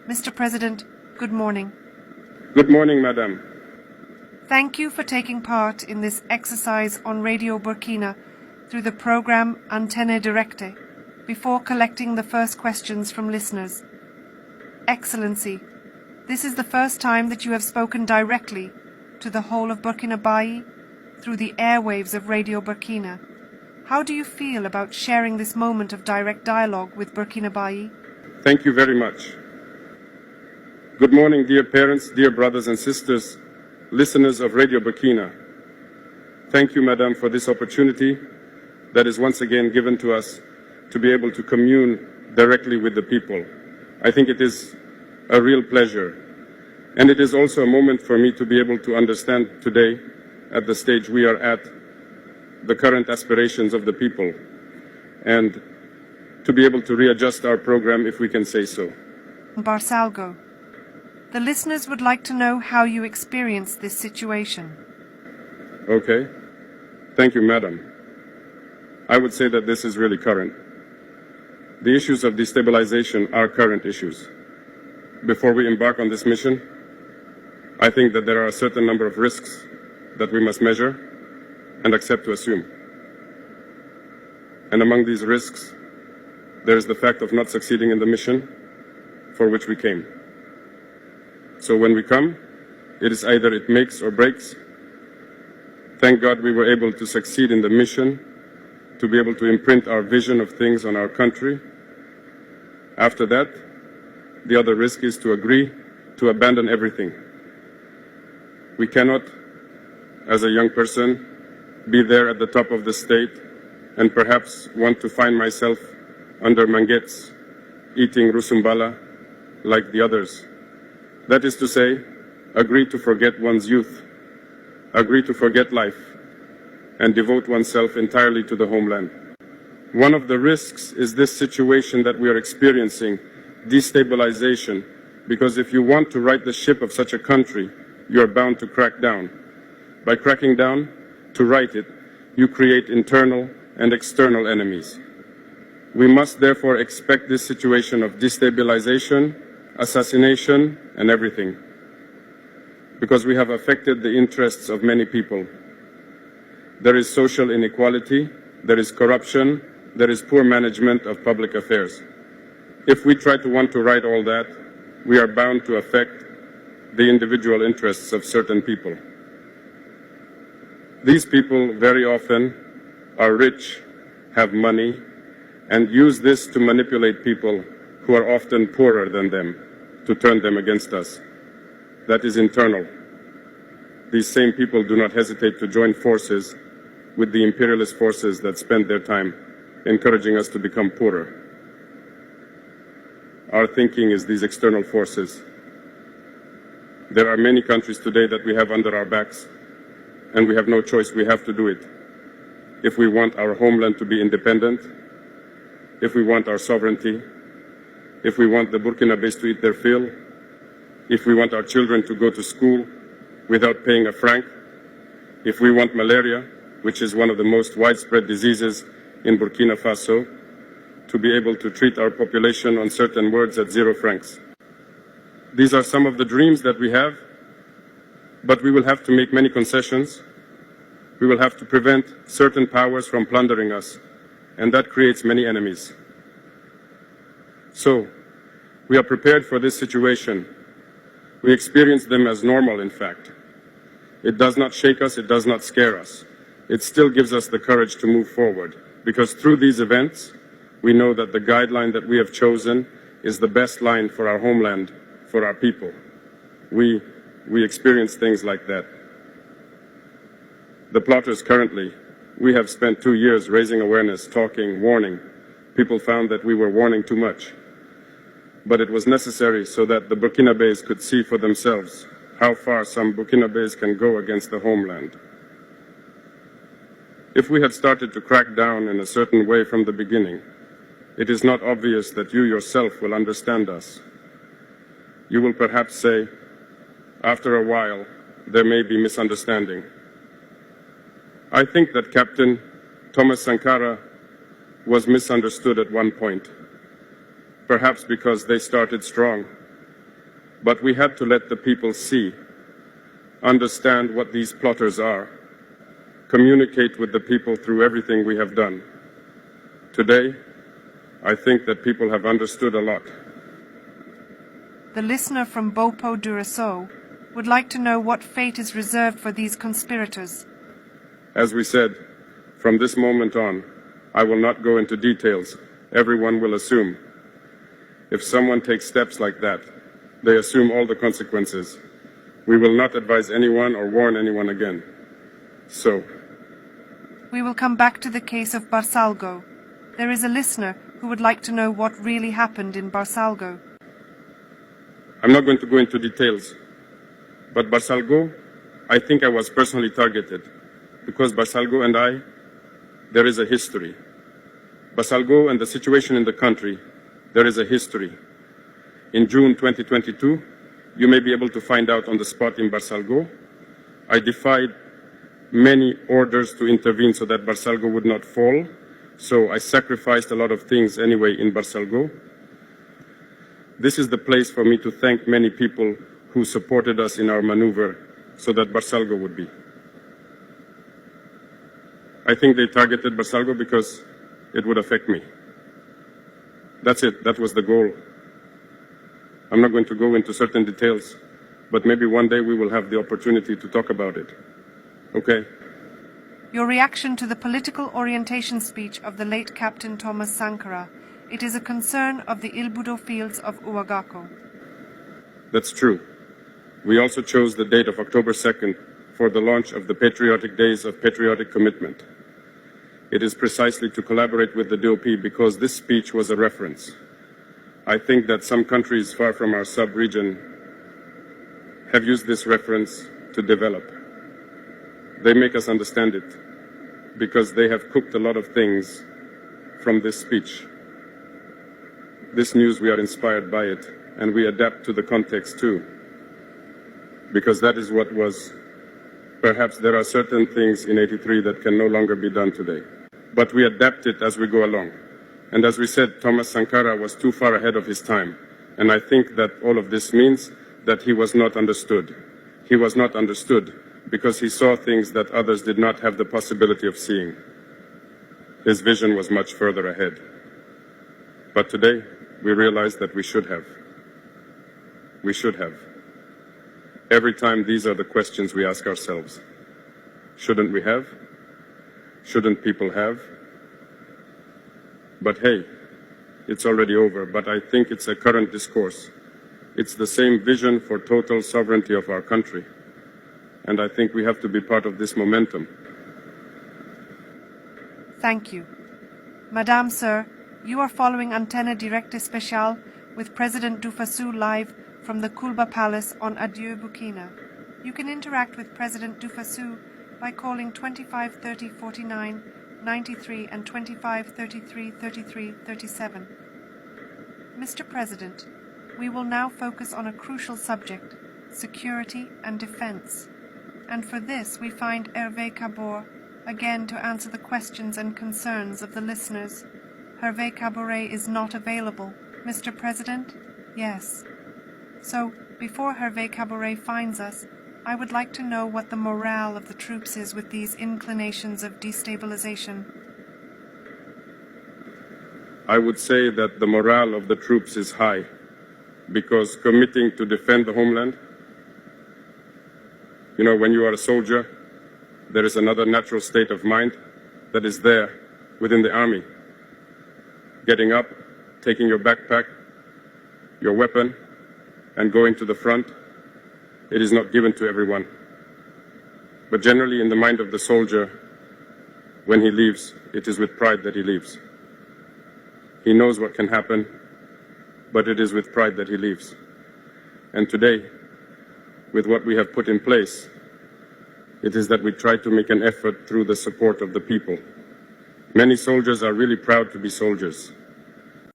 Mr. President, good morning. Good morning, Madam. Thank you for taking part in this exercise on Radio Burkina through the program Antenne Directe before collecting the first questions from listeners. Excellency, this is the first time that you have spoken directly to the whole of Burkina Faso through the airwaves of Radio Burkina. How do you feel about sharing this moment of direct dialogue with Burkina Faso? Thank you very much. Good morning, dear parents, dear brothers and sisters, listeners of Radio Burkina. Thank you, Madam, for this opportunity that is once again given to us to be able to commune directly with the people. I think it is a real pleasure. And it is also a moment for me to be able to understand today, at the stage we are at, the current aspirations of the people, and to be able to readjust our program, if we can say so. Barsalgo, the listeners would like to know how you experience this situation. Okay. Thank you, Madam. I would say that this is really current. The issues of destabilization are current issues. Before we embark on this mission, I think that there are a certain number of risks that we must measure and accept to assume. And among these risks, there is the fact of not succeeding in the mission for which we came. So when we come, it is either it makes or breaks. Thank God we were able to succeed in the mission, to be able to imprint our vision of things on our country. After that, the other risk is to agree to abandon everything. We cannot, as a young person, be there at the top of the state and perhaps want to find myself under manguettes, eating rusumbala like the others. That is to say, agree to forget one's youth, agree to forget life, and devote oneself entirely to the homeland. One of the risks is this situation that we are experiencing, destabilization, because if you want to right the ship of such a country, you are bound to crack down. By cracking down, to right it, you create internal and external enemies. We must therefore expect this situation of destabilization, assassination, and everything, because we have affected the interests of many people. There is social inequality, there is corruption, there is poor management of public affairs. If we try to want to right all that, we are bound to affect the individual interests of certain people. These people very often are rich, have money, and use this to manipulate people who are often poorer than them, to turn them against us. That is internal. These same people do not hesitate to join forces with the imperialist forces that spend their time encouraging us to become poorer. Our thinking is these external forces. There are many countries today that we have under our backs, and we have no choice, we have to do it. If we want our homeland to be independent, if we want our sovereignty, if we want the Burkinabés to eat their fill, if we want our children to go to school without paying a franc, if we want malaria, which is one of the most widespread diseases in Burkina Faso, to be able to treat our population on certain words at 0 francs. These are some of the dreams that we have, but we will have to make many concessions. We will have to prevent certain powers from plundering us, and that creates many enemies. So, we are prepared for this situation. We experience them as normal, in fact. It does not shake us, it does not scare us. It still gives us the courage to move forward, because through these events, we know that the guideline that we have chosen is the best line for our homeland, for our people. We experience things like that. The plotters currently, we have spent 2 years raising awareness, talking, warning. People found that we were warning too much. But it was necessary so that the Burkinabés could see for themselves how far some Burkinabés can go against the homeland. If we had started to crack down in a certain way from the beginning, it is not obvious that you yourself will understand us. You will perhaps say, after a while, there may be misunderstanding. I think that Captain Thomas Sankara was misunderstood at one point, perhaps because they started strong But we had to let the people see, understand what these plotters are, communicate with the people through everything we have done. Today, I think that people have understood a lot. The listener from Bopo Duraso would like to know what fate is reserved for these conspirators. As we said, from this moment on, I will not go into details. Everyone will assume. If someone takes steps like that, they assume all the consequences. We will not advise anyone or warn anyone again. So, we will come back to the case of Barsalgo. There is a listener who would like to know what really happened in Barsalgo. I'm not going to go into details, but Barsalgo, I think I was personally targeted because Barsalgo and I, there is a history. Barsalgo and the situation in the country, there is a history. In June 2022, you may be able to find out on the spot in Barsalgo, I defied many orders to intervene so that Barsalgo would not fall. So I sacrificed a lot of things anyway in Barsalgo. This is the place for me to thank many people who supported us in our maneuver so that Barsalgo would be. I think they targeted Barsalgo because it would affect me. That's it. That was the goal. I'm not going to go into certain details, but maybe one day we will have the opportunity to talk about it. Okay? Your reaction to the political orientation speech of the late Captain Thomas Sankara. It is a concern of the Ilbudo fields of Uwagako. That's true. We also chose the date of October 2nd for the launch of the Patriotic Days of Patriotic Commitment. It is precisely to collaborate with the DOP because this speech was a reference. I think that some countries far from our sub-region have used this reference to develop. They make us understand it because they have cooked a lot of things from this speech. This news, we are inspired by it, and we adapt to the context too, because that is what was. Perhaps there are certain things in 83 that can no longer be done today, but we adapt it as we go along. And as we said, Thomas Sankara was too far ahead of his time, and I think that all of this means that he was not understood. He was not understood because he saw things that others did not have the possibility of seeing. His vision was much further ahead. But today, we realize that we should have. We should have. Every time these are the questions we ask ourselves. Shouldn't we have? Shouldn't people have? But hey, it's already over, but I think it's a current discourse. It's the same vision for total sovereignty of our country. And I think we have to be part of this momentum. Thank you. Madame, Sir, you are following Antenne Directe Special with President Dufasu live from the Kulba Palace on Adieu Burkina. You can interact with President Dufasu by calling 25 30 49 93 and 25 33 33 37. Mr. President, we will now focus on a crucial subject, security and defense. And for this we find Hervé Cabor again to answer the questions and concerns of the listeners. Hervé Caboret is not available. Mr. President? Yes. So, before Hervé Caboret finds us, I would like to know what the morale of the troops is with these inclinations of destabilization. I would say that the morale of the troops is high, because committing to defend the homeland, you know, when you are a soldier, there is another natural state of mind that is there within the army. Getting up, taking your backpack, your weapon, and going to the front, it is not given to everyone. But generally in the mind of the soldier, when he leaves, it is with pride that he leaves. He knows what can happen, but it is with pride that he leaves. And today, with what we have put in place, it is that we try to make an effort through the support of the people. Many soldiers are really proud to be soldiers.